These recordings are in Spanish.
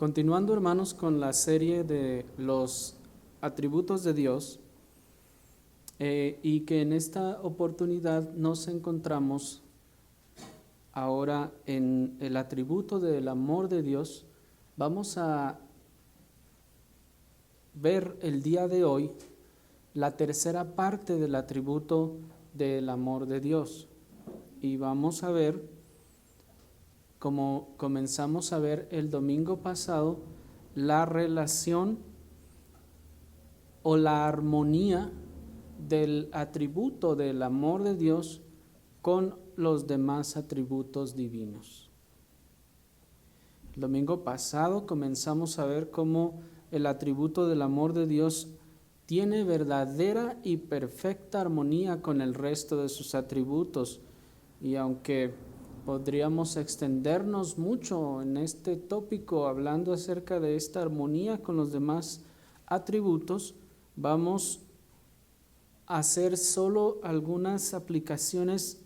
Continuando, hermanos, con la serie de los atributos de Dios, y que en esta oportunidad nos encontramos ahora en el atributo del amor de Dios, vamos a ver el día de hoy la tercera parte del atributo del amor de Dios. Y vamos a ver, como comenzamos a ver el domingo pasado, la relación o la armonía del atributo del amor de Dios con los demás atributos divinos. El domingo pasado comenzamos a ver cómo el atributo del amor de Dios tiene verdadera y perfecta armonía con el resto de sus atributos, y aunque podríamos extendernos mucho en este tópico hablando acerca de esta armonía con los demás atributos, vamos a hacer solo algunas aplicaciones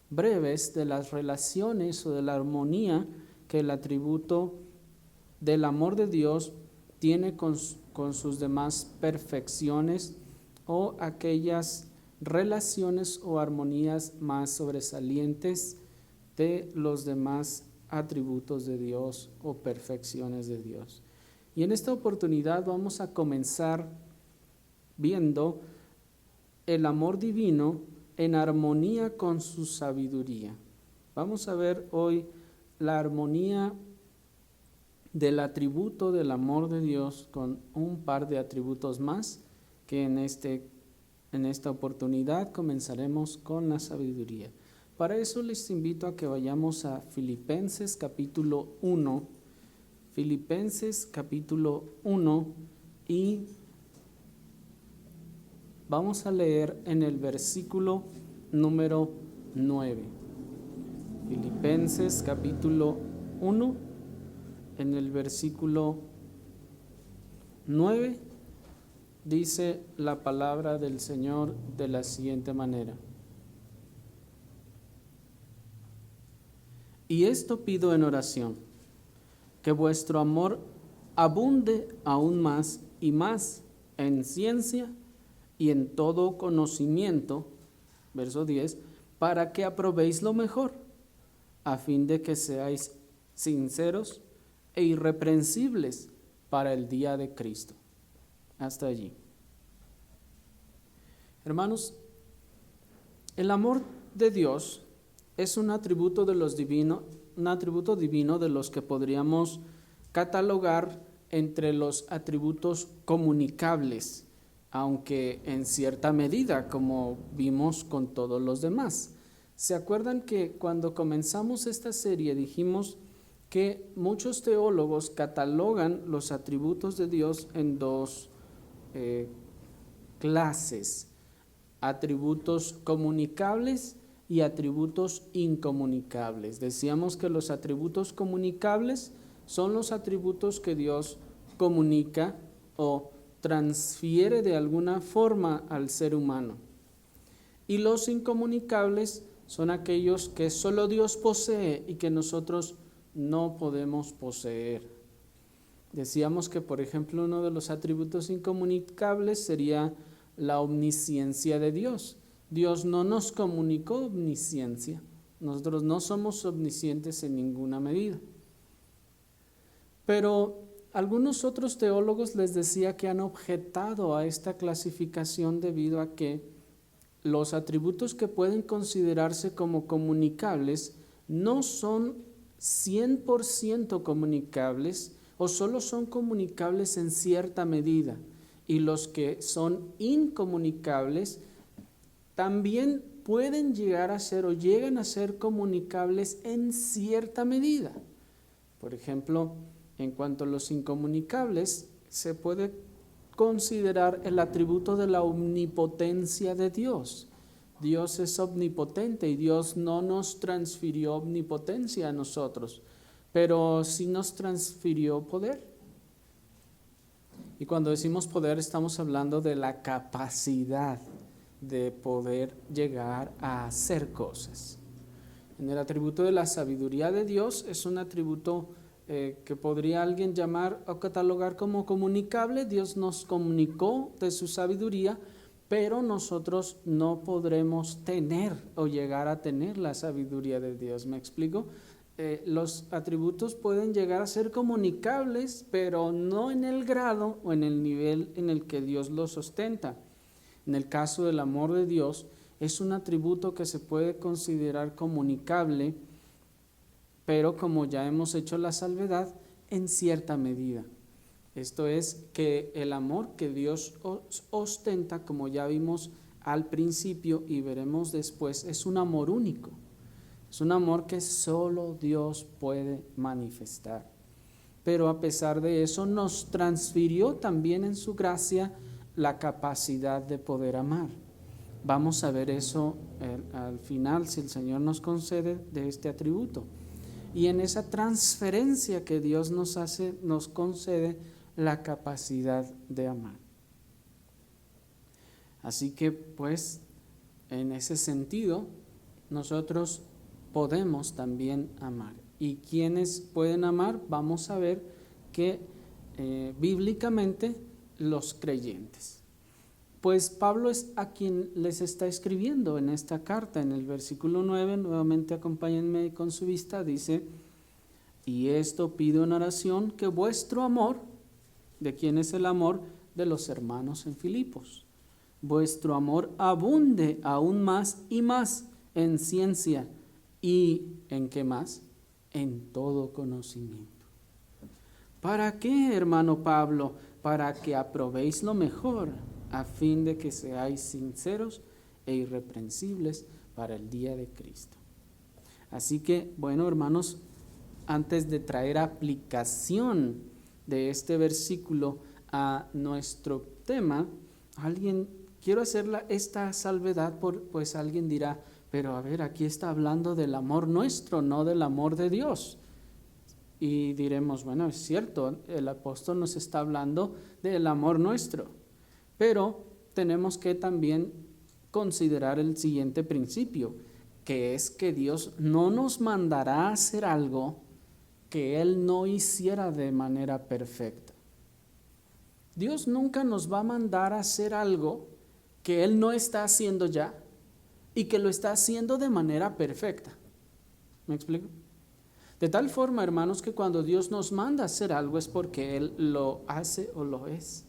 breves de las relaciones o de la armonía que el atributo del amor de Dios tiene con sus demás perfecciones o aquellas relaciones o armonías más sobresalientes de los demás atributos de Dios o perfecciones de Dios. Y en esta oportunidad vamos a comenzar viendo el amor divino en armonía con su sabiduría. Vamos a ver hoy la armonía del atributo del amor de Dios con un par de atributos más que en esta oportunidad comenzaremos con la sabiduría. Para eso les invito a que vayamos a Filipenses capítulo 1, Filipenses capítulo 1, y vamos a leer en el versículo número 9. Filipenses capítulo 1, en el versículo 9, dice la palabra del Señor de la siguiente manera: y esto pido en oración, que vuestro amor abunde aún más y más en ciencia y en todo conocimiento, verso 10, para que aprobéis lo mejor, a fin de que seáis sinceros e irreprensibles para el día de Cristo. Hasta allí. Hermanos, el amor de Dios es un atributo divino de los que podríamos catalogar entre los atributos comunicables, aunque en cierta medida, como vimos con todos los demás. ¿Se acuerdan que cuando comenzamos esta serie dijimos que muchos teólogos catalogan los atributos de Dios en dos clases: atributos comunicables y atributos incomunicables? Decíamos que los atributos comunicables son los atributos que Dios comunica o transfiere de alguna forma al ser humano, y los incomunicables son aquellos que solo Dios posee y que nosotros no podemos poseer. Decíamos que, por ejemplo, uno de los atributos incomunicables sería la omnisciencia de Dios. Dios no nos comunicó omnisciencia, nosotros no somos omniscientes en ninguna medida. Pero algunos otros teólogos les decía que han objetado a esta clasificación debido a que los atributos que pueden considerarse como comunicables no son 100% comunicables o solo son comunicables en cierta medida, y los que son incomunicables también pueden llegar a ser o llegan a ser comunicables en cierta medida. Por ejemplo, en cuanto a los incomunicables, se puede considerar el atributo de la omnipotencia de Dios. Dios es omnipotente y Dios no nos transfirió omnipotencia a nosotros, pero sí nos transfirió poder. Y cuando decimos poder, estamos hablando de la capacidad de poder llegar a hacer cosas. En el atributo de la sabiduría de Dios es un atributo que podría alguien llamar o catalogar como comunicable. Dios nos comunicó de su sabiduría, pero nosotros no podremos tener o llegar a tener la sabiduría de Dios. ¿Me explico? Los atributos pueden llegar a ser comunicables, pero no en el grado o en el nivel en el que Dios los ostenta. En el caso del amor de Dios, es un atributo que se puede considerar comunicable, pero como ya hemos hecho la salvedad, en cierta medida. Esto es que el amor que Dios ostenta, como ya vimos al principio y veremos después, es un amor único. Es un amor que solo Dios puede manifestar. Pero a pesar de eso, nos transfirió también en su gracia la capacidad de poder amar. Vamos a ver eso al final, si el Señor nos concede de este atributo. Y en esa transferencia que Dios nos hace, nos concede la capacidad de amar. Así que, pues, en ese sentido, nosotros podemos también amar. ¿Y quiénes pueden amar? Vamos a ver que bíblicamente los creyentes. Pues Pablo es a quien les está escribiendo en esta carta. En el versículo 9, nuevamente acompáñenme con su vista, dice: y esto pido en oración, que vuestro amor, ¿de quién es el amor? De los hermanos en Filipos. Vuestro amor abunde aún más y más en ciencia. ¿Y en qué más? En todo conocimiento. ¿Para qué, hermano Pablo? Para que aprobéis lo mejor, a fin de que seáis sinceros e irreprensibles para el día de Cristo. Así que, bueno, hermanos, antes de traer aplicación de este versículo a nuestro tema, quiero hacer esta salvedad, pues alguien dirá: pero a ver, aquí está hablando del amor nuestro, no del amor de Dios. Y diremos, bueno, es cierto, el apóstol nos está hablando del amor nuestro, pero tenemos que también considerar el siguiente principio, que es que Dios no nos mandará a hacer algo que Él no hiciera de manera perfecta. Dios nunca nos va a mandar a hacer algo que Él no está haciendo ya y que lo está haciendo de manera perfecta. ¿Me explico? De tal forma, hermanos, que cuando Dios nos manda a hacer algo es porque Él lo hace o lo es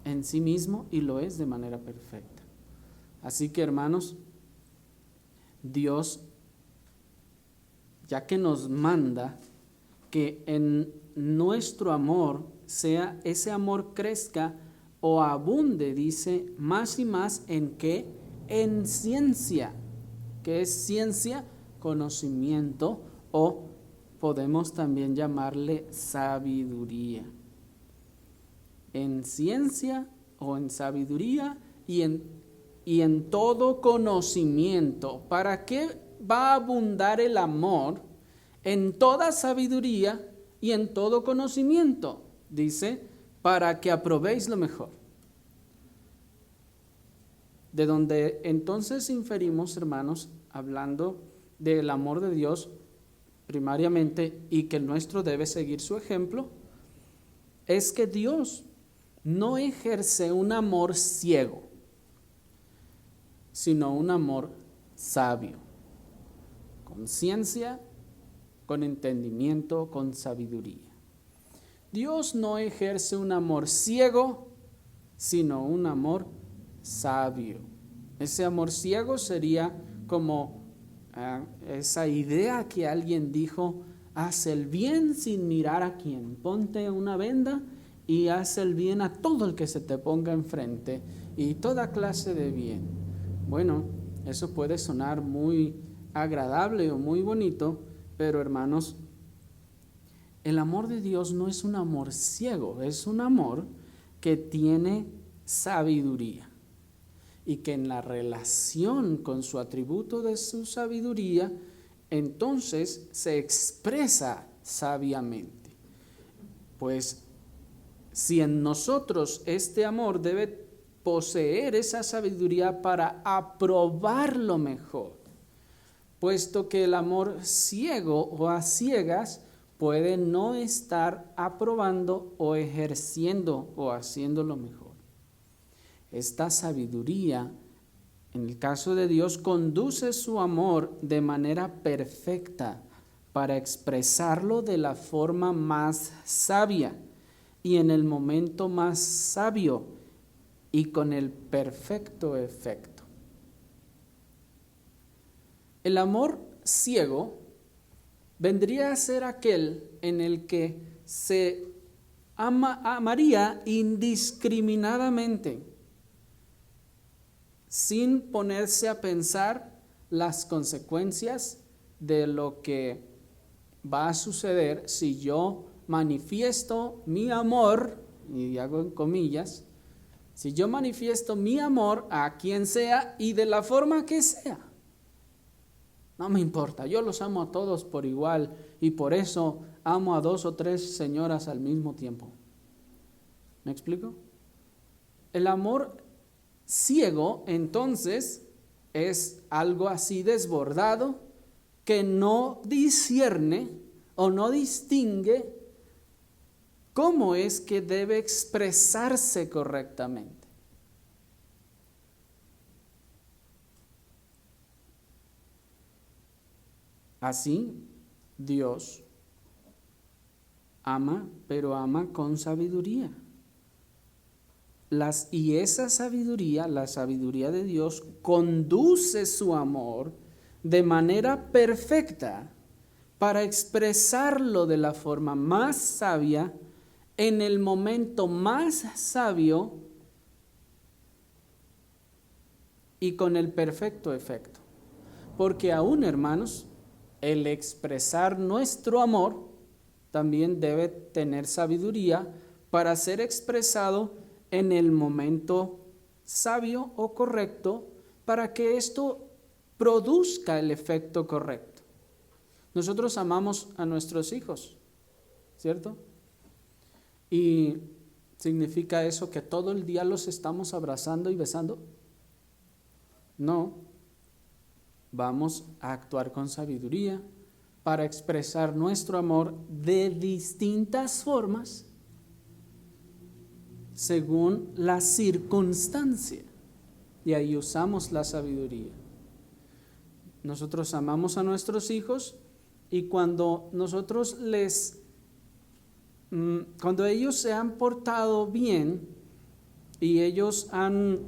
en sí mismo y lo es de manera perfecta. Así que, hermanos, Dios, ya que nos manda que en nuestro amor ese amor crezca o abunde, dice, más y más, ¿en qué? En ciencia. ¿Qué es ciencia? Conocimiento, o podemos también llamarle sabiduría. En ciencia o en sabiduría y en todo conocimiento. ¿Para qué va a abundar el amor? En toda sabiduría y en todo conocimiento. Dice, para que aprobéis lo mejor. De donde entonces inferimos, hermanos, hablando del amor de Dios primariamente, y que el nuestro debe seguir su ejemplo, es que Dios no ejerce un amor ciego, sino un amor sabio, con ciencia, con entendimiento, con sabiduría. Dios no ejerce un amor ciego, sino un amor sabio. Ese amor ciego sería como esa idea que alguien dijo: haz el bien sin mirar a quién, ponte una venda y haz el bien a todo el que se te ponga enfrente, y toda clase de bien. Bueno, eso puede sonar muy agradable o muy bonito, pero hermanos, el amor de Dios no es un amor ciego, es un amor que tiene sabiduría, y que en la relación con su atributo de su sabiduría, entonces se expresa sabiamente. Pues si en nosotros este amor debe poseer esa sabiduría para aprobar lo mejor, puesto que el amor ciego o a ciegas puede no estar aprobando o ejerciendo o haciendo lo mejor. Esta sabiduría, en el caso de Dios, conduce su amor de manera perfecta para expresarlo de la forma más sabia y en el momento más sabio y con el perfecto efecto. El amor ciego vendría a ser aquel en el que se amaría indiscriminadamente, sin ponerse a pensar las consecuencias de lo que va a suceder si yo manifiesto mi amor, y hago en comillas, si yo manifiesto mi amor a quien sea y de la forma que sea. No me importa, yo los amo a todos por igual y por eso amo a 2 o 3 señoras al mismo tiempo. ¿Me explico? El amor ciego, entonces, es algo así desbordado que no discierne o no distingue cómo es que debe expresarse correctamente. Así, Dios ama, pero ama con sabiduría. Y esa sabiduría, la sabiduría de Dios, conduce su amor de manera perfecta para expresarlo de la forma más sabia, en el momento más sabio y con el perfecto efecto. Porque aún, hermanos, el expresar nuestro amor también debe tener sabiduría para ser expresado en el momento sabio o correcto, para que esto produzca el efecto correcto. Nosotros amamos a nuestros hijos, ¿cierto? ¿Y significa eso que todo el día los estamos abrazando y besando? No. Vamos a actuar con sabiduría para expresar nuestro amor de distintas formas según la circunstancia. Y ahí usamos la sabiduría. Nosotros amamos a nuestros hijos y cuando cuando ellos se han portado bien y ellos han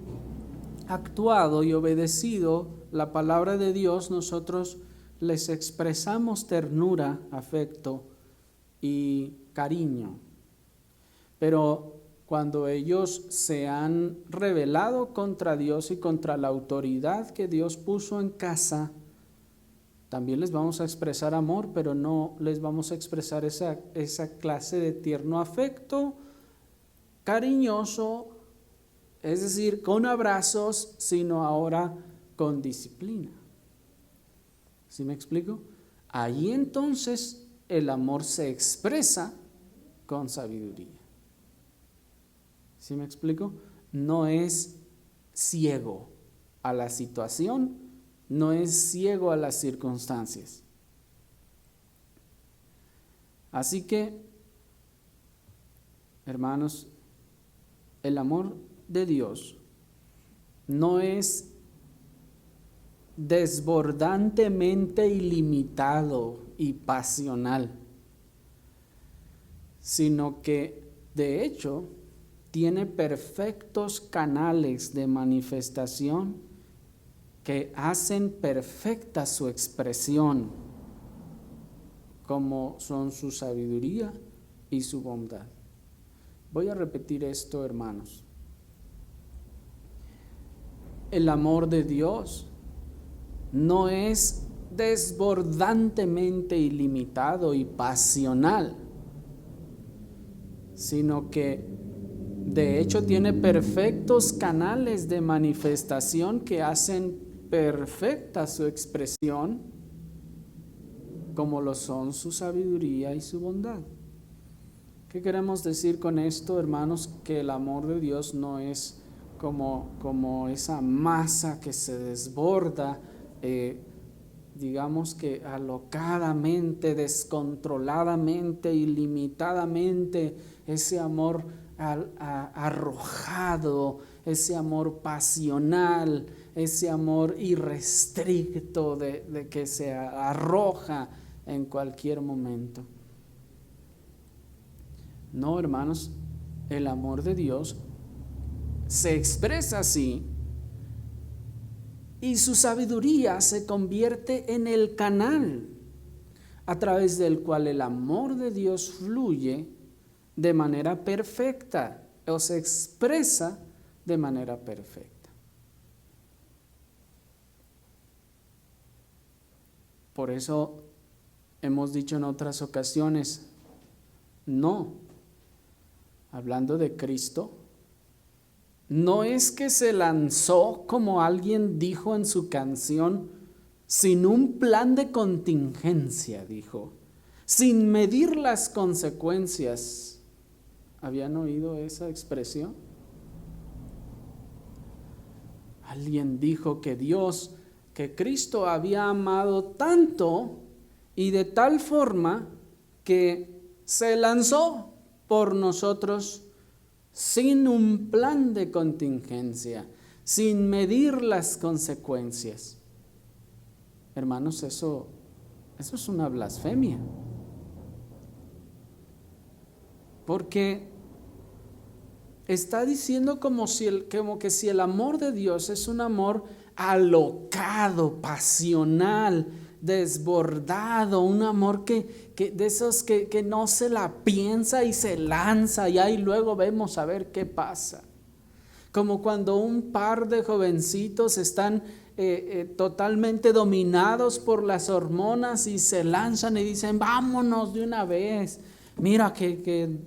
actuado y obedecido la palabra de Dios, nosotros les expresamos ternura, afecto y cariño. Pero cuando ellos se han rebelado contra Dios y contra la autoridad que Dios puso en casa, también les vamos a expresar amor, pero no les vamos a expresar esa clase de tierno afecto, cariñoso, es decir, con abrazos, sino ahora con disciplina. ¿Sí me explico? Ahí entonces el amor se expresa con sabiduría. ¿Sí me explico? No es ciego a la situación, no es ciego a las circunstancias. Así que, hermanos, el amor de Dios no es desbordantemente ilimitado y pasional, sino que de hecho tiene perfectos canales de manifestación que hacen perfecta su expresión, como son su sabiduría y su bondad. Voy a repetir esto, hermanos. El amor de Dios no es desbordantemente ilimitado y pasional, sino que de hecho tiene perfectos canales de manifestación que hacen perfecta su expresión, como lo son su sabiduría y su bondad. ¿Qué queremos decir con esto, hermanos? Que el amor de Dios no es como esa masa que se desborda digamos que alocadamente, descontroladamente, ilimitadamente, ese amor arrojado, ese amor pasional, ese amor irrestricto de que se arroja en cualquier momento. No, hermanos, el amor de Dios se expresa así y su sabiduría se convierte en el canal a través del cual el amor de Dios fluye de manera perfecta o se expresa de manera perfecta. Por eso hemos dicho en otras ocasiones, no, hablando de Cristo, no es que se lanzó, como alguien dijo en su canción, sin un plan de contingencia, dijo, sin medir las consecuencias. ¿Habían oído esa expresión? Alguien dijo que Cristo había amado tanto y de tal forma que se lanzó por nosotros sin un plan de contingencia, sin medir las consecuencias. Hermanos, eso es una blasfemia. Porque está diciendo como que si el amor de Dios es un amor alocado, pasional, desbordado, un amor que de esos que no se la piensa y se lanza y ahí luego vemos a ver qué pasa. Como cuando un par de jovencitos están totalmente dominados por las hormonas y se lanzan y dicen, vámonos de una vez, mira que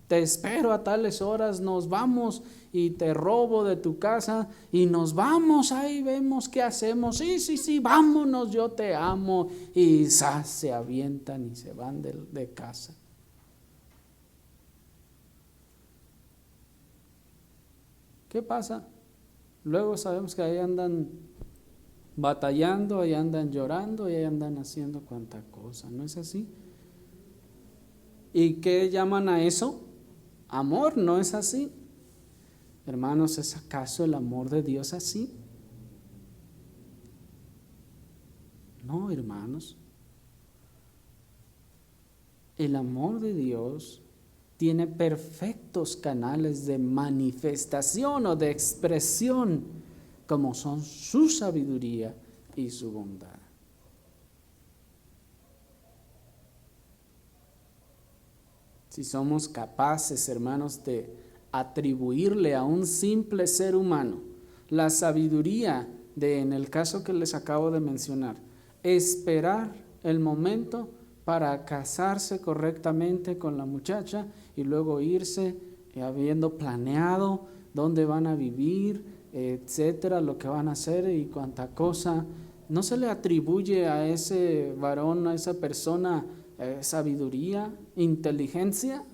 te espero a tales horas, nos vamos y te robo de tu casa y nos vamos, ahí vemos qué hacemos, sí, vámonos, yo te amo, y se avientan y se van de casa. ¿Qué pasa? Luego sabemos que ahí andan batallando, ahí andan llorando, ahí andan haciendo cuanta cosa, ¿no es así? ¿Y qué llaman a eso? Amor, ¿no es así? Hermanos, ¿es acaso el amor de Dios así? No, hermanos. El amor de Dios tiene perfectos canales de manifestación o de expresión, como son su sabiduría y su bondad. Si somos capaces, hermanos, de atribuirle a un simple ser humano la sabiduría de, en el caso que les acabo de mencionar, esperar el momento para casarse correctamente con la muchacha y luego irse habiendo planeado dónde van a vivir, etcétera, lo que van a hacer y cuánta cosa, ¿no se le atribuye a ese varón, a esa persona, sabiduría, inteligencia?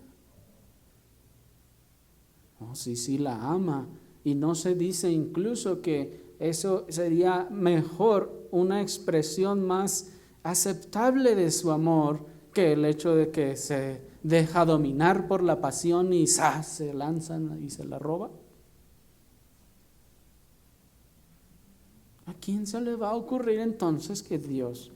Oh, sí, la ama. Y no se dice incluso que eso sería mejor, una expresión más aceptable de su amor que el hecho de que se deja dominar por la pasión y se lanzan y se la roba. ¿A quién se le va a ocurrir entonces que Dios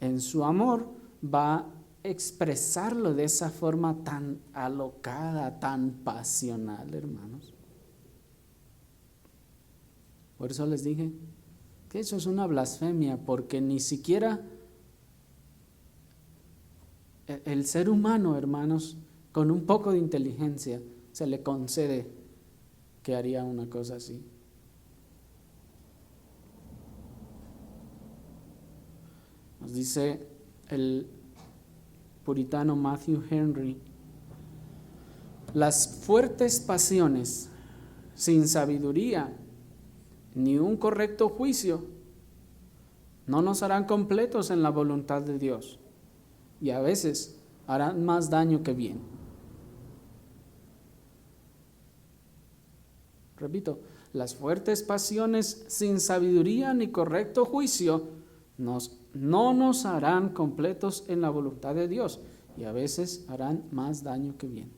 en su amor va a expresarlo de esa forma tan alocada, tan pasional, hermanos? Por eso les dije que eso es una blasfemia, porque ni siquiera el ser humano, hermanos, con un poco de inteligencia se le concede que haría una cosa así. Nos dice el puritano Matthew Henry: las fuertes pasiones sin sabiduría ni un correcto juicio no nos harán completos en la voluntad de Dios, y a veces harán más daño que bien. Repito, las fuertes pasiones sin sabiduría ni correcto juicio no nos harán completos en la voluntad de Dios y a veces harán más daño que bien.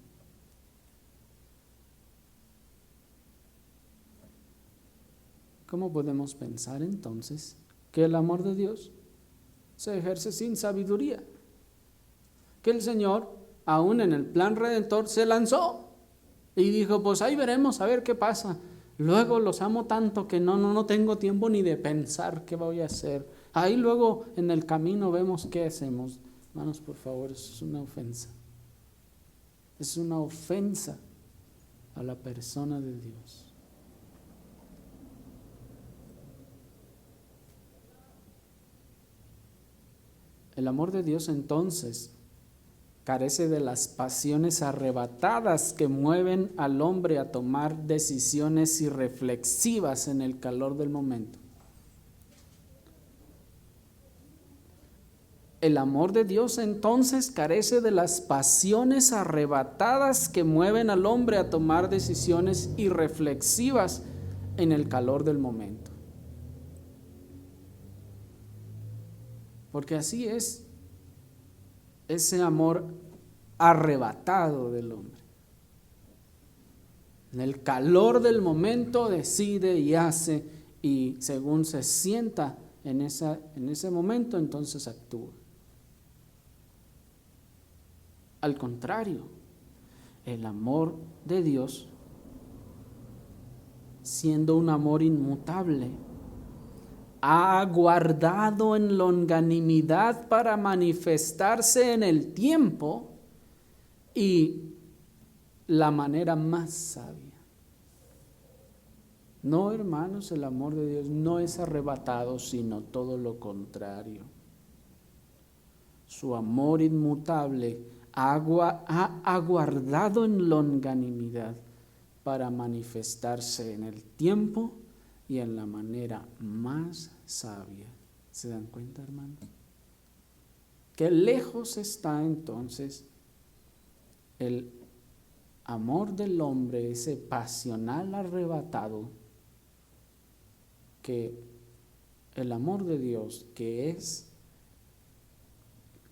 ¿Cómo podemos pensar entonces que el amor de Dios se ejerce sin sabiduría? Que el Señor, aún en el plan redentor, se lanzó y dijo, pues ahí veremos, a ver qué pasa. Luego los amo tanto que no tengo tiempo ni de pensar qué voy a hacer. Ahí luego en el camino vemos qué hacemos. Hermanos, por favor, eso es una ofensa. Es una ofensa a la persona de Dios. El amor de Dios entonces carece de las pasiones arrebatadas que mueven al hombre a tomar decisiones irreflexivas en el calor del momento. El amor de Dios entonces carece de las pasiones arrebatadas que mueven al hombre a tomar decisiones irreflexivas en el calor del momento. Porque así es ese amor arrebatado del hombre. En el calor del momento decide y hace, y según se sienta en ese momento, entonces actúa. Al contrario, el amor de Dios, siendo un amor inmutable, ha guardado en longanimidad para manifestarse en el tiempo y la manera más sabia. No, hermanos, el amor de Dios no es arrebatado, sino todo lo contrario. Su amor inmutable ha aguardado en longanimidad para manifestarse en el tiempo y en la manera más sabia. ¿Se dan cuenta, hermanos? Qué lejos está entonces el amor del hombre, ese pasional arrebatado, que el amor de Dios, que es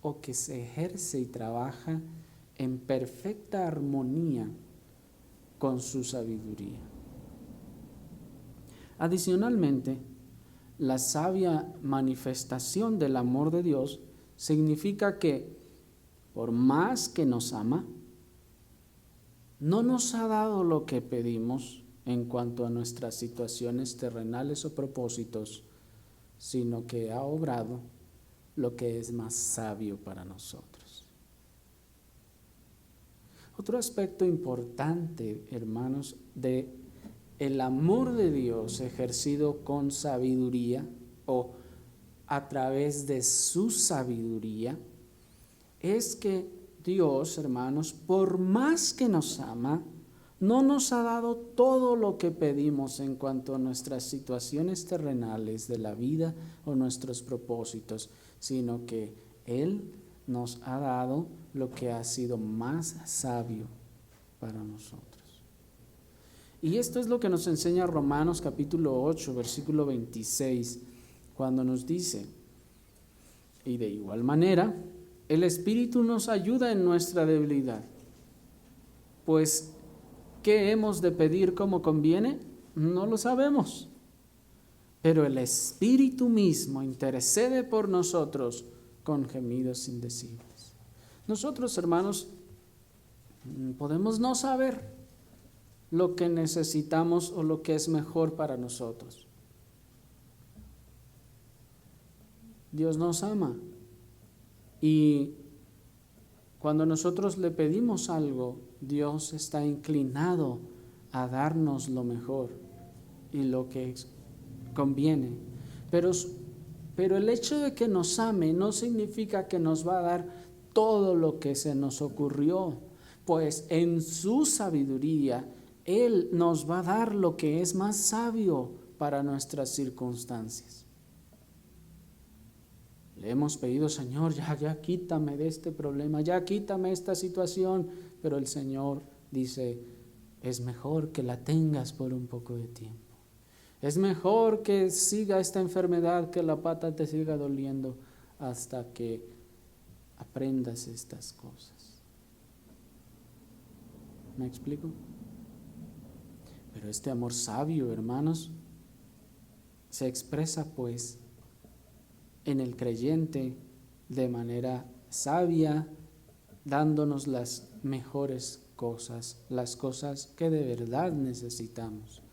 o que se ejerce y trabaja en perfecta armonía con su sabiduría. Adicionalmente, la sabia manifestación del amor de Dios significa que, por más que nos ama, no nos ha dado lo que pedimos en cuanto a nuestras situaciones terrenales o propósitos, sino que ha obrado lo que es más sabio para nosotros. Otro aspecto importante, hermanos, de el amor de Dios ejercido con sabiduría o a través de su sabiduría es que Dios, hermanos, por más que nos ama, no nos ha dado todo lo que pedimos en cuanto a nuestras situaciones terrenales de la vida o nuestros propósitos, sino que Él nos ha dado lo que ha sido más sabio para nosotros. Y esto es lo que nos enseña Romanos capítulo 8, versículo 26, cuando nos dice, y de igual manera, el Espíritu nos ayuda en nuestra debilidad, pues ¿qué hemos de pedir como conviene? No lo sabemos, pero el Espíritu mismo intercede por nosotros con gemidos indecibles. Nosotros, hermanos, podemos no saber lo que necesitamos o lo que es mejor para nosotros. Dios nos ama y cuando nosotros le pedimos algo, Dios está inclinado a darnos lo mejor y lo que conviene. Pero el hecho de que nos ame no significa que nos va a dar todo lo que se nos ocurrió, pues en su sabiduría Él nos va a dar lo que es más sabio para nuestras circunstancias. Le hemos pedido, Señor, ya quítame de este problema, ya quítame esta situación, pero el Señor dice, es mejor que la tengas por un poco de tiempo. Es mejor que siga esta enfermedad, que la pata te siga doliendo hasta que aprendas estas cosas. ¿Me explico? Pero este amor sabio, hermanos, se expresa pues en el creyente de manera sabia, dándonos las mejores cosas, las cosas que de verdad necesitamos.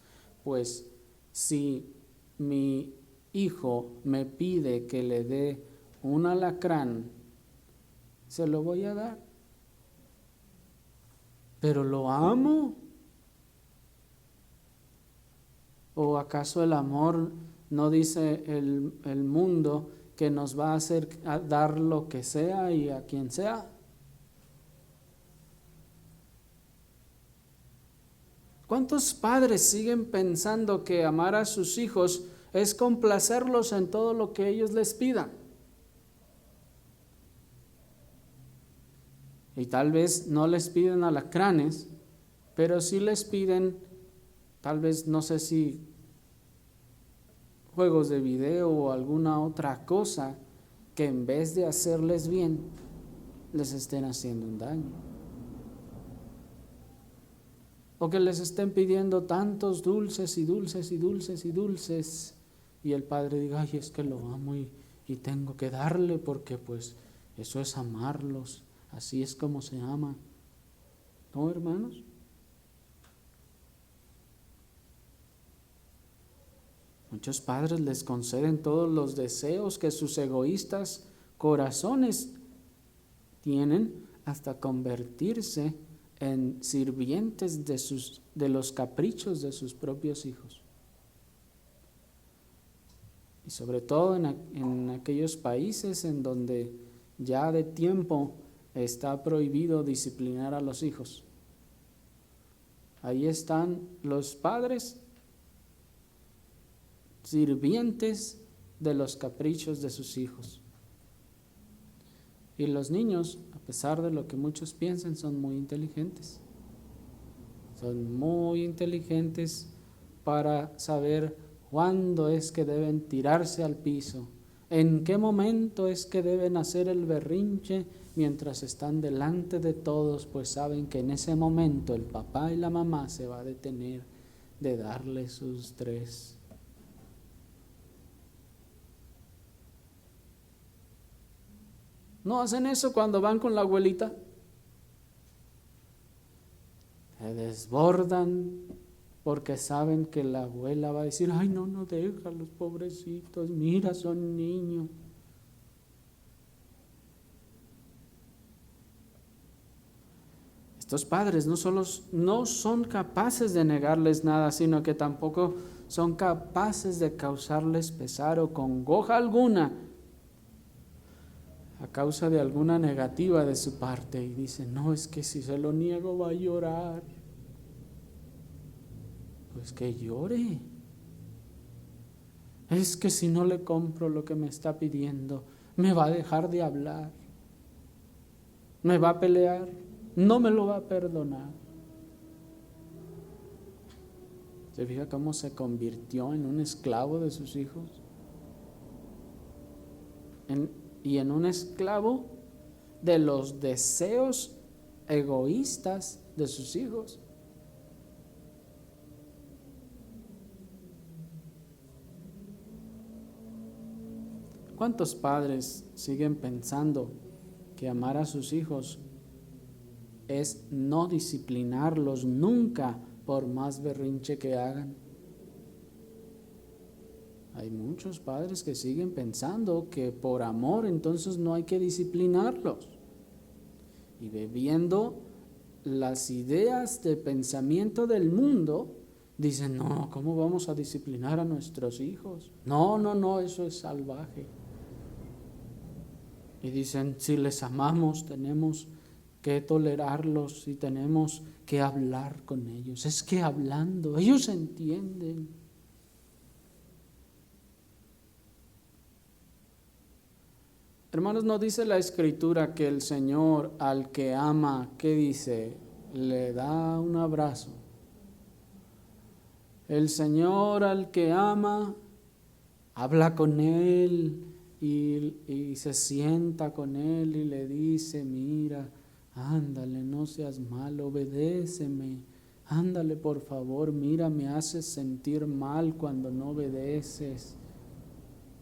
Pues si mi hijo me pide que le dé un alacrán, se lo voy a dar. Pero lo amo. ¿O acaso el amor no dice el mundo que nos va a hacer dar lo que sea y a quien sea? ¿Cuántos padres siguen pensando que amar a sus hijos es complacerlos en todo lo que ellos les pidan? Y tal vez no les piden alacranes, pero sí les piden, tal vez, no sé si juegos de video o alguna otra cosa que en vez de hacerles bien, les estén haciendo un daño. O que les estén pidiendo tantos dulces y dulces y dulces y dulces, y el padre diga, ay, es que lo amo y tengo que darle porque pues eso es amarlos, así es como se ama. ¿No, hermanos? Muchos padres les conceden todos los deseos que sus egoístas corazones tienen, hasta convertirse en sirvientes de los caprichos de sus propios hijos. Y sobre todo en aquellos países en donde ya de tiempo está prohibido disciplinar a los hijos. Ahí están los padres sirvientes de los caprichos de sus hijos. Y los niños, a pesar de lo que muchos piensen, son muy inteligentes. Son muy inteligentes para saber cuándo es que deben tirarse al piso, en qué momento es que deben hacer el berrinche mientras están delante de todos, pues saben que en ese momento el papá y la mamá se va a detener de darle sus 3. ¿No hacen eso cuando van con la abuelita? Se desbordan porque saben que la abuela va a decir, ay, no déjalos, pobrecitos, mira, son niños. Estos padres no son capaces de negarles nada, sino que tampoco son capaces de causarles pesar o congoja alguna a causa de alguna negativa de su parte, y dicen, no, es que si se lo niego va a llorar. Pues que llore. Es que si no le compro lo que me está pidiendo, me va a dejar de hablar, me va a pelear, no me lo va a perdonar. ¿Se fija cómo se convirtió en un esclavo de sus hijos? Y en un esclavo de los deseos egoístas de sus hijos. ¿Cuántos padres siguen pensando que amar a sus hijos es no disciplinarlos nunca por más berrinche que hagan? Hay muchos padres que siguen pensando que por amor entonces no hay que disciplinarlos. Y bebiendo las ideas de pensamiento del mundo, dicen, no, ¿cómo vamos a disciplinar a nuestros hijos? No, eso es salvaje. Y dicen, si les amamos, tenemos que tolerarlos y tenemos que hablar con ellos. Es que hablando, ellos entienden. Hermanos, ¿no dice la Escritura que el Señor al que ama, qué dice? Le da un abrazo. El Señor al que ama, habla con él y se sienta con él y le dice, mira, ándale, no seas malo, obedéceme, ándale por favor, mira, me haces sentir mal cuando no obedeces.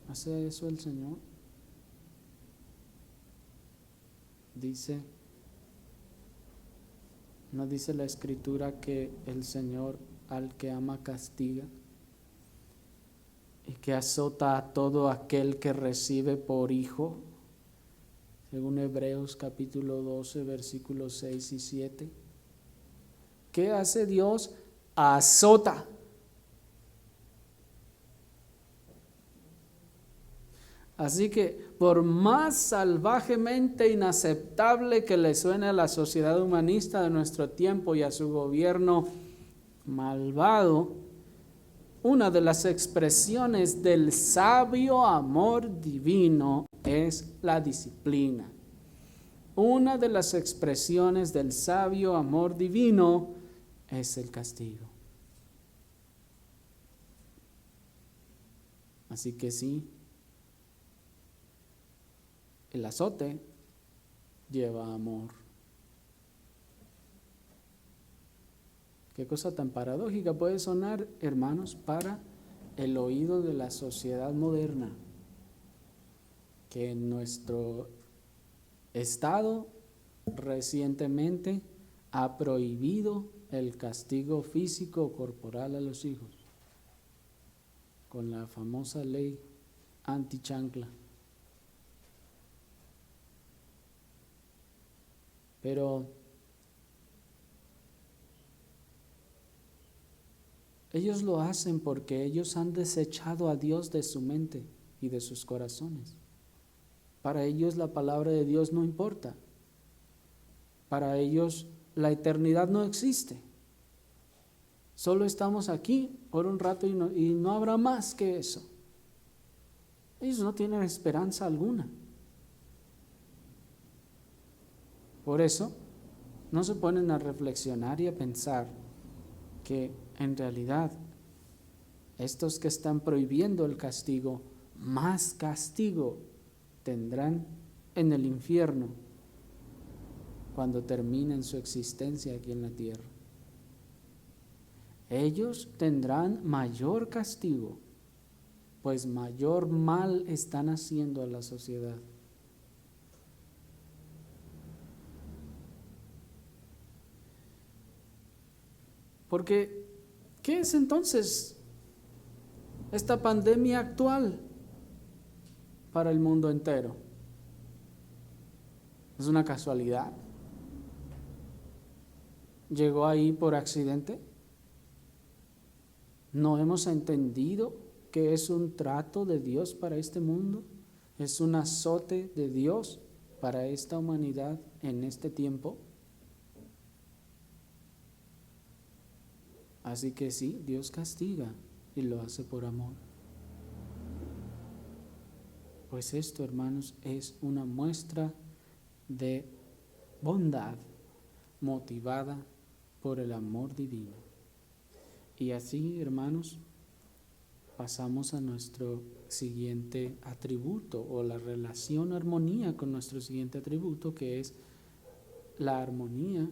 ¿Hace eso el Señor? Dice, ¿no dice la Escritura que el Señor al que ama castiga? Y que azota a todo aquel que recibe por hijo, según Hebreos capítulo 12, versículos 6 y 7. ¿Qué hace Dios? Azota. Así que por más salvajemente inaceptable que le suene a la sociedad humanista de nuestro tiempo y a su gobierno malvado, una de las expresiones del sabio amor divino es la disciplina. Una de las expresiones del sabio amor divino es el castigo. Así que sí, el azote lleva amor. Qué cosa tan paradójica puede sonar, hermanos, para el oído de la sociedad moderna, que en nuestro estado recientemente ha prohibido el castigo físico o corporal a los hijos, con la famosa ley antichancla. Pero ellos lo hacen porque ellos han desechado a Dios de su mente y de sus corazones. Para ellos la palabra de Dios no importa. Para ellos la eternidad no existe. Solo estamos aquí por un rato y no habrá más que eso. Ellos no tienen esperanza alguna. Por eso no se ponen a reflexionar y a pensar que en realidad estos que están prohibiendo el castigo, más castigo tendrán en el infierno cuando terminen su existencia aquí en la tierra. Ellos tendrán mayor castigo, pues mayor mal están haciendo a la sociedad. Porque, ¿qué es entonces esta pandemia actual para el mundo entero? ¿Es una casualidad? ¿Llegó ahí por accidente? ¿No hemos entendido que es un trato de Dios para este mundo? ¿Es un azote de Dios para esta humanidad en este tiempo? Así que sí, Dios castiga y lo hace por amor. Pues esto, hermanos, es una muestra de bondad motivada por el amor divino. Y así, hermanos, pasamos a nuestro siguiente atributo, o la relación armonía con nuestro siguiente atributo, que es la armonía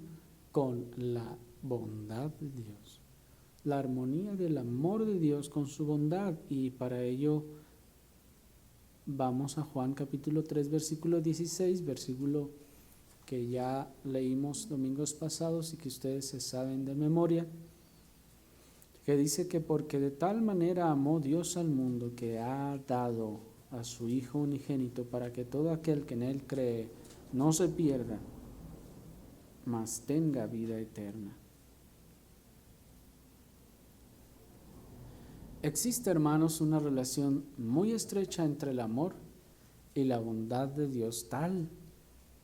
con la bondad de Dios. La armonía del amor de Dios con su bondad. Y para ello vamos a Juan capítulo 3, versículo 16, versículo que ya leímos domingos pasados y que ustedes se saben de memoria, que dice que porque de tal manera amó Dios al mundo que ha dado a su Hijo unigénito para que todo aquel que en Él cree no se pierda, mas tenga vida eterna. Existe, hermanos, una relación muy estrecha entre el amor y la bondad de Dios, tal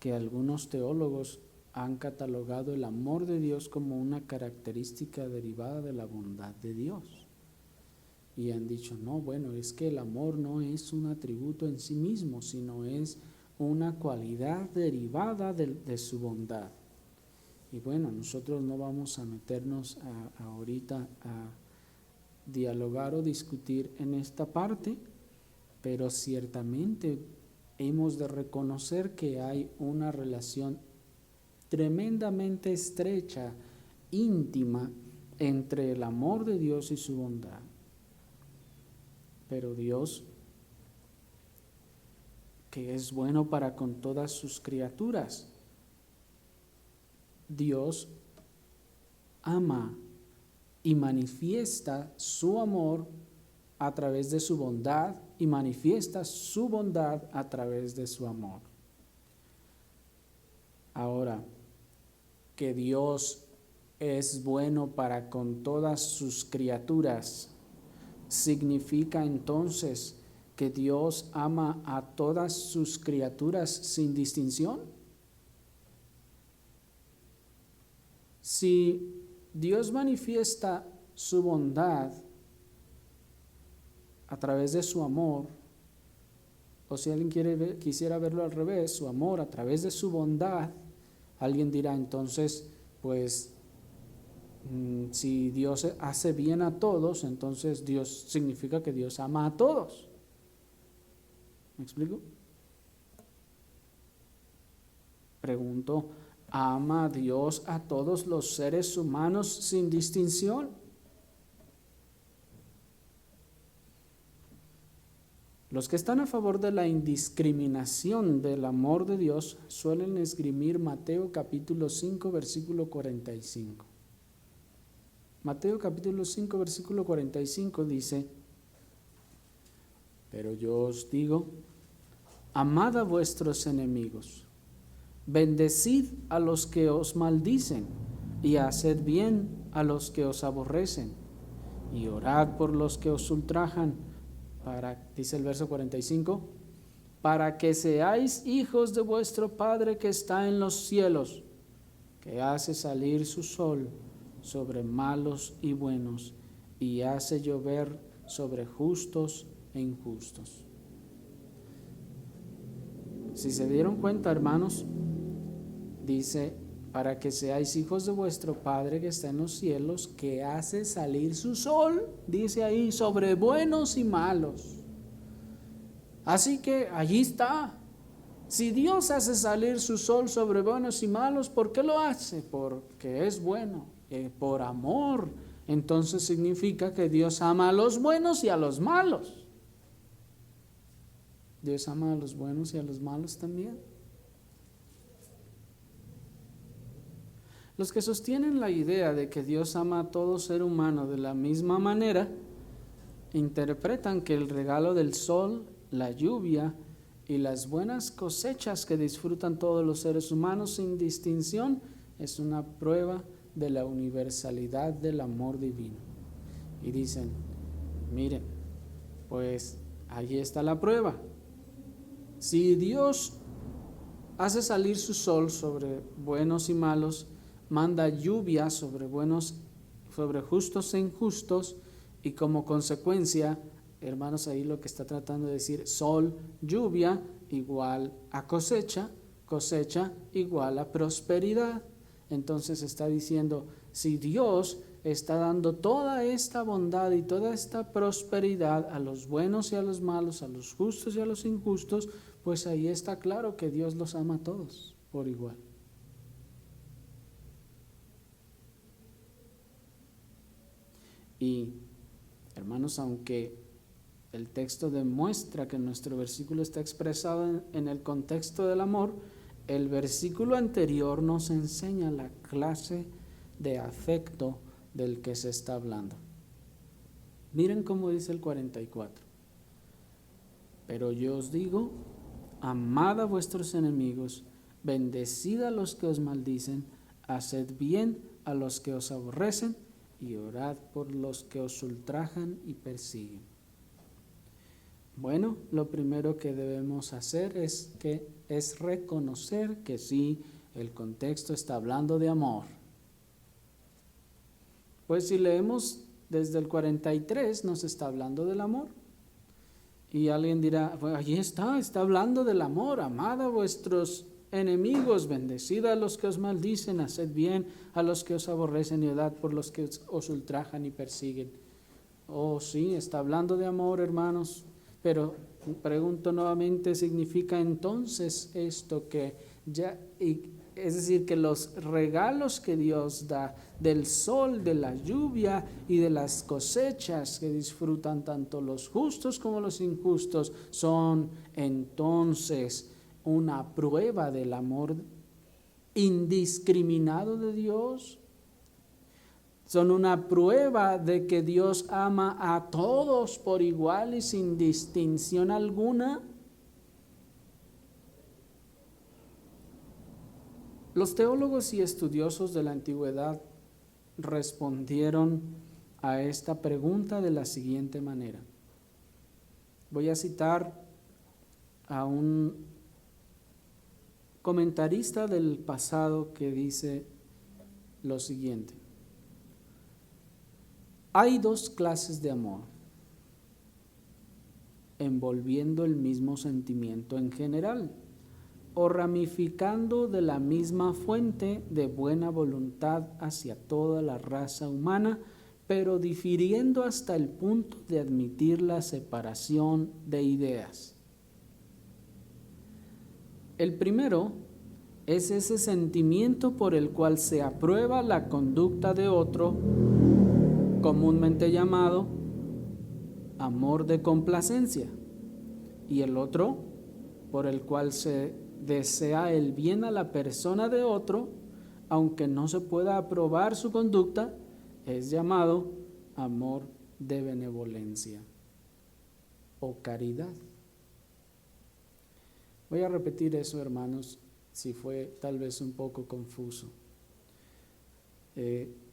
que algunos teólogos han catalogado el amor de Dios como una característica derivada de la bondad de Dios. Y han dicho, no, bueno, es que el amor no es un atributo en sí mismo, sino es una cualidad derivada de su bondad. Y bueno, nosotros no vamos a meternos ahorita dialogar o discutir en esta parte, pero ciertamente hemos de reconocer que hay una relación tremendamente estrecha, íntima, entre el amor de Dios y su bondad. Pero Dios, que es bueno para con todas sus criaturas, Dios ama y manifiesta su amor a través de su bondad y manifiesta su bondad a través de su amor. Ahora, que Dios es bueno para con todas sus criaturas, ¿significa entonces que Dios ama a todas sus criaturas sin distinción? Si Dios manifiesta su bondad a través de su amor, o si alguien quisiera verlo al revés, su amor a través de su bondad, alguien dirá entonces, pues, si Dios hace bien a todos, entonces Dios significa que Dios ama a todos. ¿Me explico? Pregunto, ¿ama Dios a todos los seres humanos sin distinción? Los que están a favor de la indiscriminación del amor de Dios suelen esgrimir Mateo capítulo 5, versículo 45. Mateo capítulo 5, versículo 45 dice: pero yo os digo, amad a vuestros enemigos, bendecid a los que os maldicen, y haced bien a los que os aborrecen, y orad por los que os ultrajan, dice el verso 45, para que seáis hijos de vuestro Padre que está en los cielos, que hace salir su sol sobre malos y buenos, y hace llover sobre justos e injustos. Si se dieron cuenta, hermanos, dice, para que seáis hijos de vuestro Padre que está en los cielos, que hace salir su sol, dice ahí, sobre buenos y malos. Así que allí está. Si Dios hace salir su sol sobre buenos y malos, ¿por qué lo hace? Porque es bueno, por amor. Entonces significa que Dios ama a los buenos y a los malos. Dios ama a los buenos y a los malos también. Los que sostienen la idea de que Dios ama a todo ser humano de la misma manera, interpretan que el regalo del sol, la lluvia y las buenas cosechas que disfrutan todos los seres humanos sin distinción es una prueba de la universalidad del amor divino. Y dicen, miren, pues allí está la prueba. Si Dios hace salir su sol sobre buenos y malos, manda lluvia sobre justos e injustos, y como consecuencia, hermanos, ahí lo que está tratando de decir, sol, lluvia, igual a cosecha, cosecha igual a prosperidad. Entonces está diciendo, si Dios está dando toda esta bondad y toda esta prosperidad a los buenos y a los malos, a los justos y a los injustos, pues ahí está claro que Dios los ama a todos por igual. Y, hermanos, aunque el texto demuestra que nuestro versículo está expresado en el contexto del amor, el versículo anterior nos enseña la clase de afecto del que se está hablando. Miren cómo dice el 44. Pero yo os digo, amad a vuestros enemigos, bendecid a los que os maldicen, haced bien a los que os aborrecen, y orad por los que os ultrajan y persiguen. Bueno, lo primero que debemos hacer es reconocer que sí, el contexto está hablando de amor. Pues si leemos desde el 43, nos está hablando del amor. Y alguien dirá, pues allí está hablando del amor, amad a vuestros enemigos, bendecid a los que os maldicen, haced bien a los que os aborrecen y orad por los que os ultrajan y persiguen. Oh, sí, está hablando de amor, hermanos, pero pregunto nuevamente, ¿significa entonces esto que ya, es decir, que los regalos que Dios da del sol, de la lluvia y de las cosechas que disfrutan tanto los justos como los injustos son entonces una prueba del amor indiscriminado de Dios? Son una prueba de que Dios ama a todos por igual y sin distinción alguna. Los teólogos y estudiosos de la antigüedad respondieron a esta pregunta de la siguiente manera. Voy a citar a un comentarista del pasado que dice lo siguiente: hay dos clases de amor, envolviendo el mismo sentimiento en general, o ramificando de la misma fuente de buena voluntad hacia toda la raza humana, pero difiriendo hasta el punto de admitir la separación de ideas. El primero es ese sentimiento por el cual se aprueba la conducta de otro, comúnmente llamado amor de complacencia, y el otro por el cual se desea el bien a la persona de otro, aunque no se pueda aprobar su conducta, es llamado amor de benevolencia o caridad. Voy a repetir eso, hermanos, si fue tal vez un poco confuso.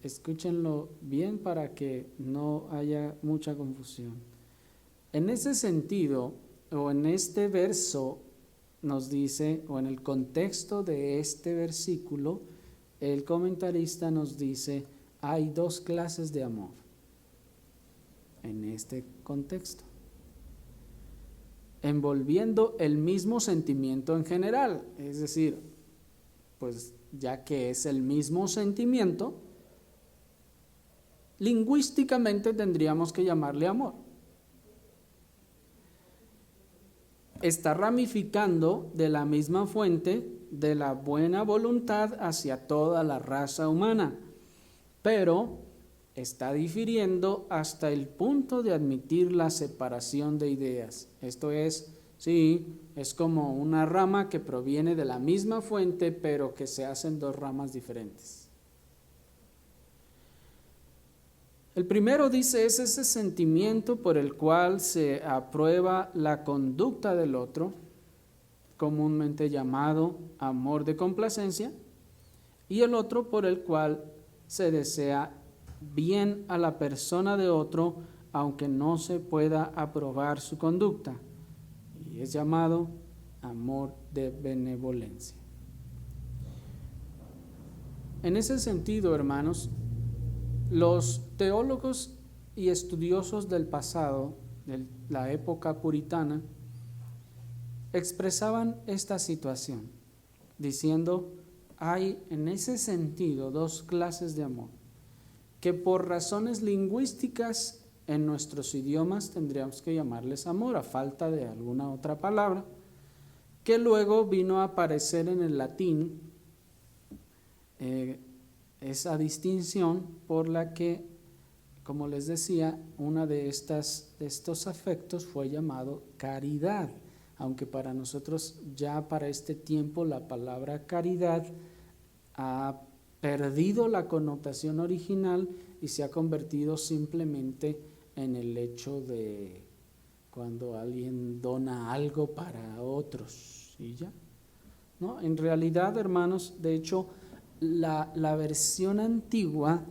Escúchenlo bien para que no haya mucha confusión. En ese sentido, o en este verso, nos dice, o en el contexto de este versículo, el comentarista nos dice, hay dos clases de amor en este contexto, envolviendo el mismo sentimiento en general, es decir, pues ya que es el mismo sentimiento, lingüísticamente tendríamos que llamarle amor. Está ramificando de la misma fuente de la buena voluntad hacia toda la raza humana, pero está difiriendo hasta el punto de admitir la separación de ideas. Esto es, sí, es como una rama que proviene de la misma fuente, pero que se hacen dos ramas diferentes. El primero, dice, es ese sentimiento por el cual se aprueba la conducta del otro, comúnmente llamado amor de complacencia, y el otro por el cual se desea bien a la persona de otro, aunque no se pueda aprobar su conducta, y es llamado amor de benevolencia. En ese sentido, hermanos, los teólogos y estudiosos del pasado, de la época puritana, expresaban esta situación, diciendo, hay en ese sentido dos clases de amor, que por razones lingüísticas en nuestros idiomas tendríamos que llamarles amor, a falta de alguna otra palabra, que luego vino a aparecer en el latín, esa distinción por la que, como les decía, una de estos afectos fue llamado caridad, aunque para nosotros ya para este tiempo la palabra caridad ha perdido la connotación original y se ha convertido simplemente en el hecho de cuando alguien dona algo para otros y ya, ¿no? En realidad, hermanos, de hecho, la versión antigua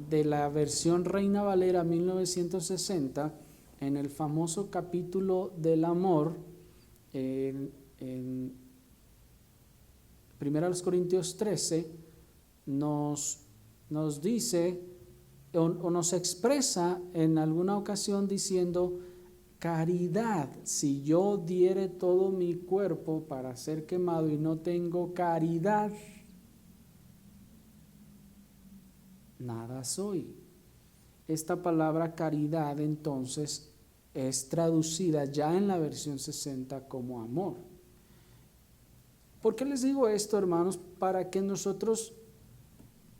de la versión Reina Valera 1960, en el famoso capítulo del amor, en 1 Corintios 13, nos dice o nos expresa en alguna ocasión diciendo, caridad, si yo diere todo mi cuerpo para ser quemado y no tengo caridad, nada soy. esta palabra caridad entonces es traducida ya en la versión 60 como amor. ¿Por qué les digo esto, hermanos? Para que nosotros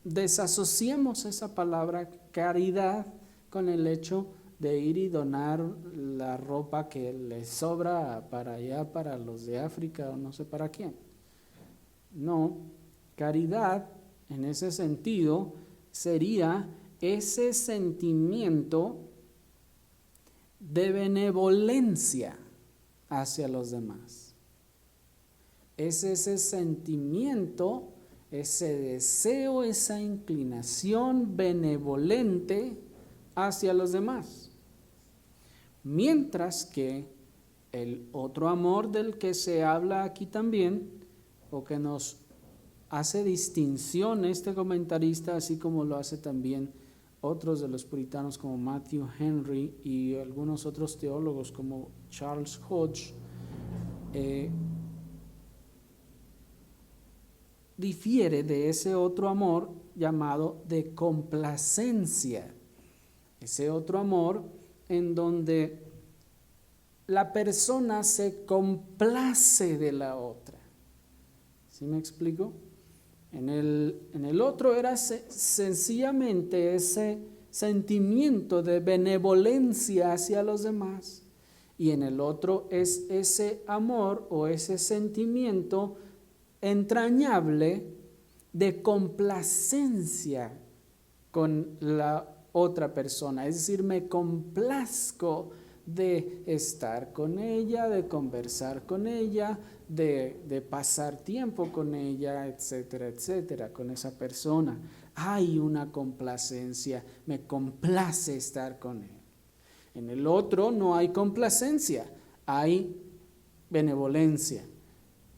desasociemos esa palabra caridad con el hecho de ir y donar la ropa que les sobra para allá, para los de África o no sé para quién. No, caridad en ese sentido sería ese sentimiento de benevolencia hacia los demás. Es ese sentimiento, ese deseo, esa inclinación benevolente hacia los demás. Mientras que el otro amor del que se habla aquí también, o que nos hace distinción este comentarista, así como lo hace también otros de los puritanos como Matthew Henry y algunos otros teólogos como Charles Hodge, difiere de ese otro amor llamado de complacencia. Ese otro amor en donde la persona se complace de la otra. ¿Sí me explico? En el otro era sencillamente ese sentimiento de benevolencia hacia los demás, y en el otro es ese amor o ese sentimiento entrañable de complacencia con la otra persona, es decir, me complazco de estar con ella, de conversar con ella, de pasar tiempo con ella, etcétera, etcétera, con esa persona. Hay una complacencia, me complace estar con él. En el otro no hay complacencia, hay benevolencia.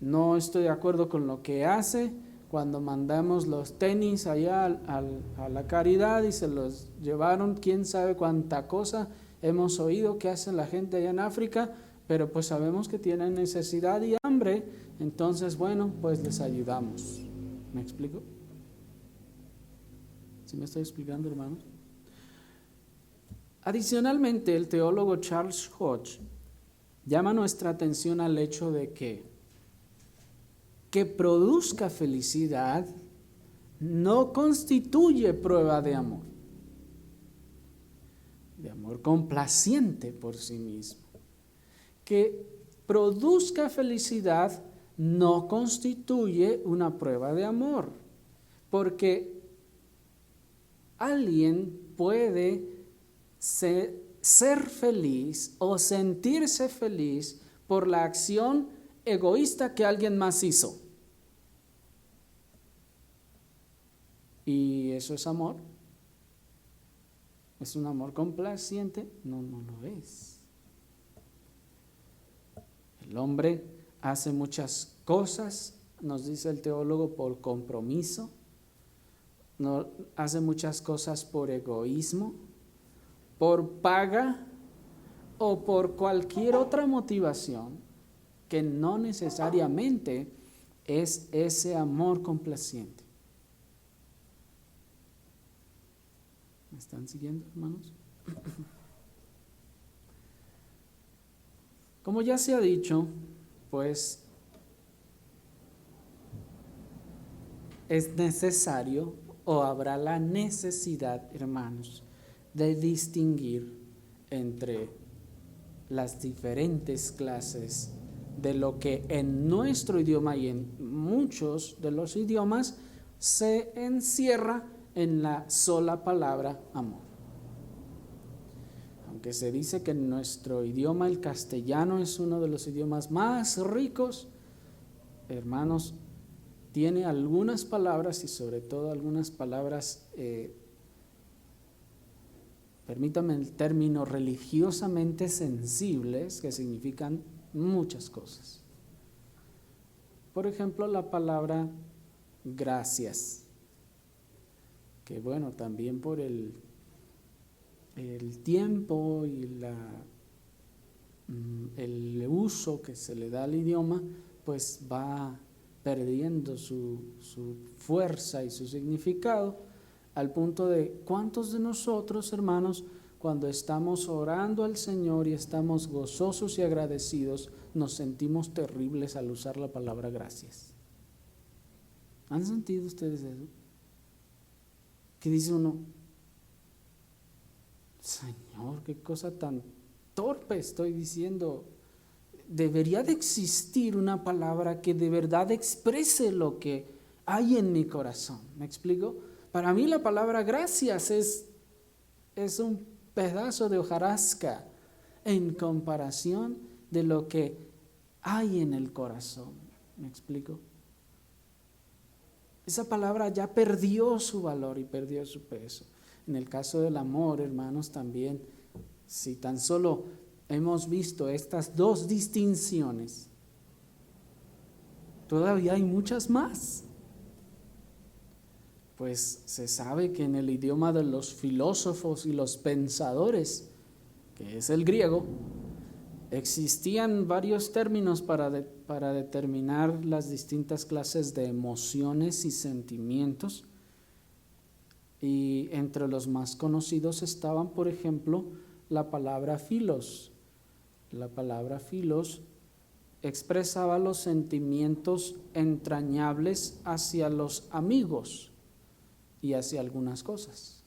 No estoy de acuerdo con lo que hace. Cuando mandamos los tenis allá a la caridad y se los llevaron, quién sabe cuánta cosa hemos oído que hace la gente allá en África, pero pues sabemos que tienen necesidad y hambre, entonces bueno, pues les ayudamos. ¿Me explico? ¿Sí me estoy explicando, hermanos? Adicionalmente, el teólogo Charles Hodge llama nuestra atención al hecho de que produzca felicidad no constituye prueba de amor complaciente por sí mismo. Que produzca felicidad no constituye una prueba de amor, porque alguien puede ser feliz o sentirse feliz por la acción egoísta que alguien más hizo. ¿Y eso es amor? ¿Es un amor complaciente? No, no lo es. El hombre hace muchas cosas, nos dice el teólogo, por compromiso, no, hace muchas cosas por egoísmo, por paga o por cualquier otra motivación que no necesariamente es ese amor complaciente. ¿Me están siguiendo, hermanos? Como ya se ha dicho, pues es necesario o habrá la necesidad, hermanos, de distinguir entre las diferentes clases de lo que en nuestro idioma y en muchos de los idiomas se encierra en la sola palabra amor. Aunque se dice que en nuestro idioma el castellano es uno de los idiomas más ricos, hermanos, tiene algunas palabras y sobre todo algunas palabras, permítanme el término, religiosamente sensibles, que significan muchas cosas. Por ejemplo, la palabra gracias, que bueno, también por el tiempo y el uso que se le da al idioma, pues va perdiendo su fuerza y su significado. al punto de cuántos de nosotros, hermanos, cuando estamos orando al Señor y estamos gozosos y agradecidos, nos sentimos terribles al usar la palabra gracias. ¿Han sentido ustedes eso? Que dice uno, Señor, qué cosa tan torpe estoy diciendo. Debería de existir una palabra que de verdad exprese lo que hay en mi corazón. ¿Me explico? Para mí la palabra gracias es un pedazo de hojarasca en comparación de lo que hay en el corazón. ¿Me explico? Esa palabra ya perdió su valor y perdió su peso. En el caso del amor, hermanos, también, si tan solo hemos visto estas dos distinciones, todavía hay muchas más. Pues se sabe que en el idioma de los filósofos y los pensadores, que es el griego, existían varios términos para determinar las distintas clases de emociones y sentimientos. Y entre los más conocidos estaban, por ejemplo, la palabra filos. La palabra filos expresaba los sentimientos entrañables hacia los amigos y hacia algunas cosas.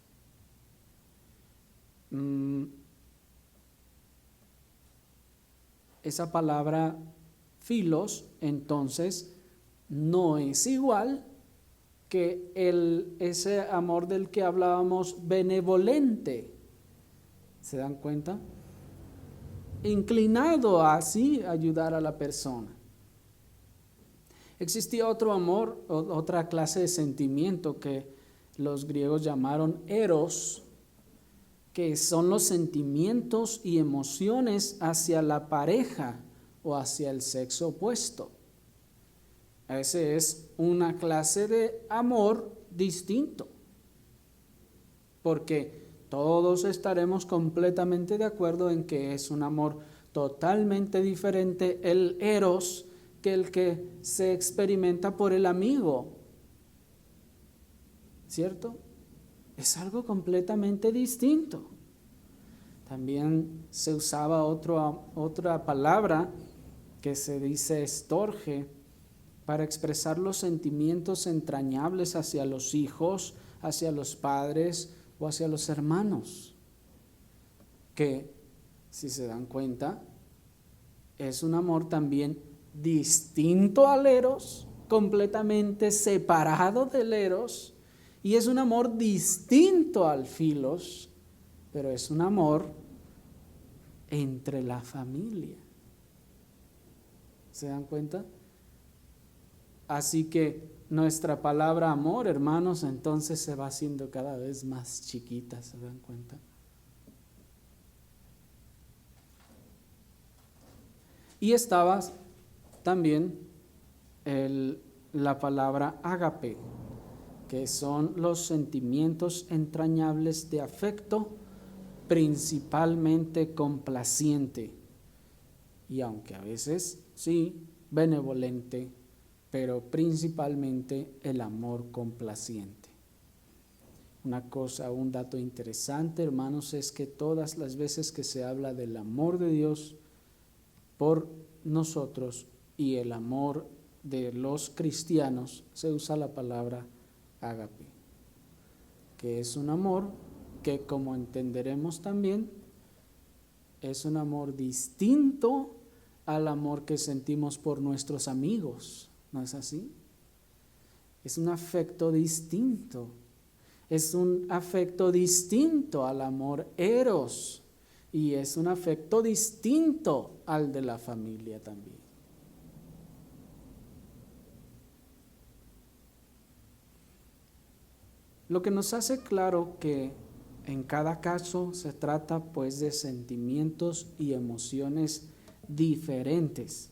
Esa palabra filos, entonces, no es igual que ese amor del que hablábamos benevolente. ¿Se dan cuenta? Inclinado a así ayudar a la persona. Existía otro amor, otra clase de sentimiento que los griegos llamaron eros, que son los sentimientos y emociones hacia la pareja o hacia el sexo opuesto. Ese es una clase de amor distinto, porque todos estaremos completamente de acuerdo en que es un amor totalmente diferente el eros que el que se experimenta por el amigo, ¿cierto? Es algo completamente distinto. También se usaba otra palabra que se dice estorge para expresar los sentimientos entrañables hacia los hijos, hacia los padres o hacia los hermanos, que, si se dan cuenta, es un amor también distinto al eros, completamente separado del eros, y es un amor distinto al filos, pero es un amor entre la familia. ¿Se dan cuenta? Así que nuestra palabra amor, hermanos, entonces se va haciendo cada vez más chiquita, ¿se dan cuenta? Y estaba también la palabra ágape, que son los sentimientos entrañables de afecto, principalmente complaciente, y aunque a veces sí, benevolente, pero principalmente el amor complaciente. Un dato interesante, hermanos, es que todas las veces que se habla del amor de Dios por nosotros y el amor de los cristianos, se usa la palabra ágape, que es un amor que, como entenderemos también, es un amor distinto al amor que sentimos por nuestros amigos. ¿No es así? Es un afecto distinto. Es un afecto distinto al amor eros. Y es un afecto distinto al de la familia también. Lo que nos hace claro que en cada caso se trata pues de sentimientos y emociones diferentes,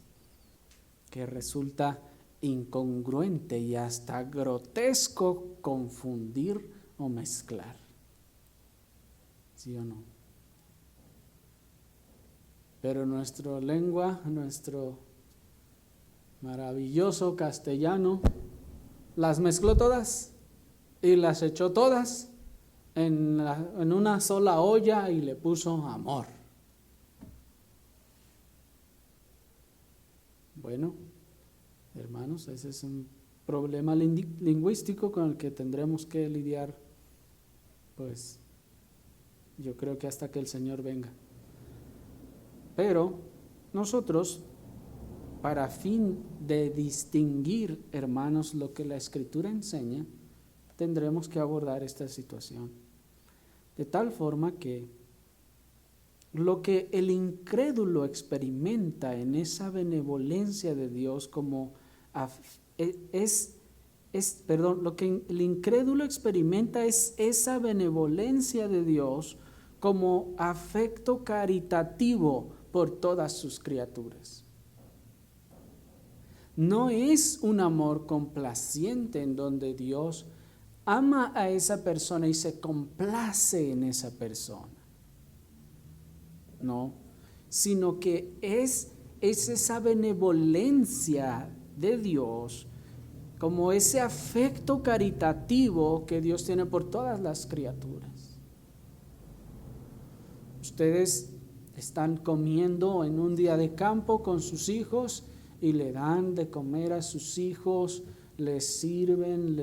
que resulta incongruente y hasta grotesco confundir o mezclar. ¿Sí o no? Pero nuestra lengua, nuestro maravilloso castellano, las mezcló todas y las echó todas en una sola olla y le puso amor. Bueno, hermanos, ese es un problema lingüístico con el que tendremos que lidiar, pues yo creo que hasta que el Señor venga. Pero nosotros, para fin de distinguir, hermanos, lo que la Escritura enseña, tendremos que abordar esta situación. De tal forma que lo que el incrédulo experimenta en esa benevolencia de Dios como lo que el incrédulo experimenta es esa benevolencia de Dios como afecto caritativo por todas sus criaturas. No es un amor complaciente en donde Dios ama a esa persona y se complace en esa persona. No, sino que es esa benevolencia de Dios, como ese afecto caritativo que Dios tiene por todas las criaturas. Ustedes están comiendo en un día de campo con sus hijos y le dan de comer a sus hijos, les sirven,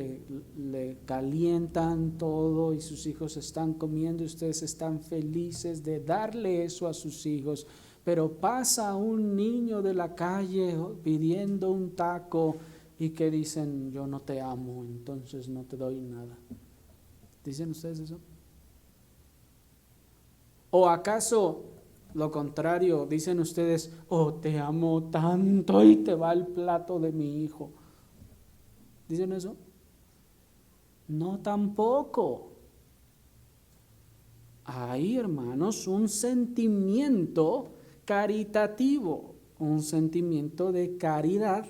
le calientan todo y sus hijos están comiendo y ustedes están felices de darle eso a sus hijos. Pero pasa un niño de la calle pidiendo un taco y que dicen, yo no te amo, entonces no te doy nada. ¿Dicen ustedes eso? ¿O acaso lo contrario, dicen ustedes, oh, te amo tanto y te va el plato de mi hijo? ¿Dicen eso? No, tampoco. Hay, hermanos, un sentimiento caritativo, un sentimiento de caridad,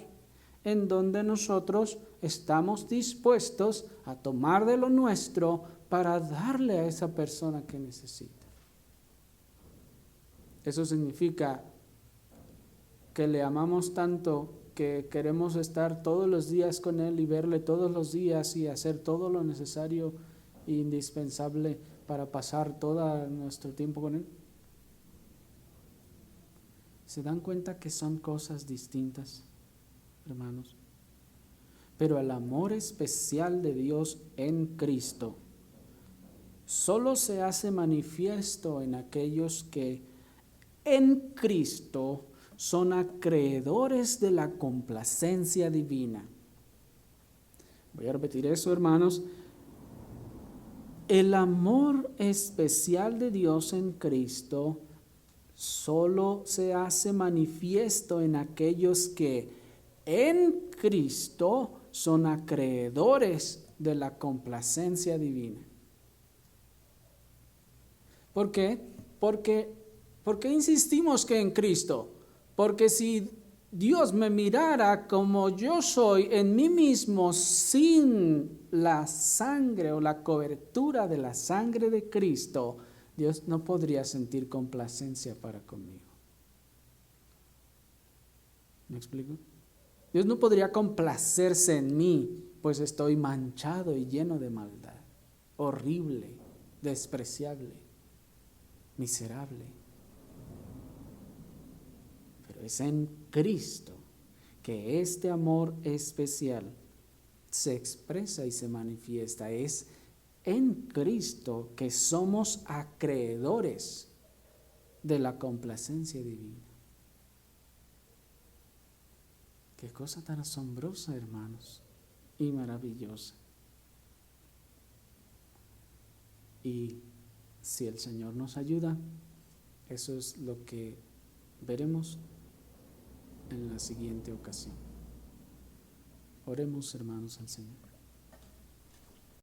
en donde nosotros estamos dispuestos a tomar de lo nuestro para darle a esa persona que necesita. Eso significa que le amamos tanto que queremos estar todos los días con Él y verle todos los días y hacer todo lo necesario e indispensable para pasar todo nuestro tiempo con Él. ¿Se dan cuenta que son cosas distintas, hermanos? Pero el amor especial de Dios en Cristo solo se hace manifiesto en aquellos que en Cristo son acreedores de la complacencia divina. Voy a repetir eso, hermanos. El amor especial de Dios en Cristo solo se hace manifiesto en aquellos que en Cristo son acreedores de la complacencia divina. ¿Por qué? ¿Por qué insistimos que en Cristo? Porque si Dios me mirara como yo soy en mí mismo, sin la sangre o la cobertura de la sangre de Cristo, Dios no podría sentir complacencia para conmigo. ¿Me explico? Dios no podría complacerse en mí, pues estoy manchado y lleno de maldad, horrible, despreciable, miserable. Pero es en Cristo que este amor especial se expresa y se manifiesta. Es en Cristo que somos acreedores de la complacencia divina. Qué cosa tan asombrosa, hermanos, y maravillosa. Y si el Señor nos ayuda, eso es lo que veremos en la siguiente ocasión. Oremos, hermanos, al Señor.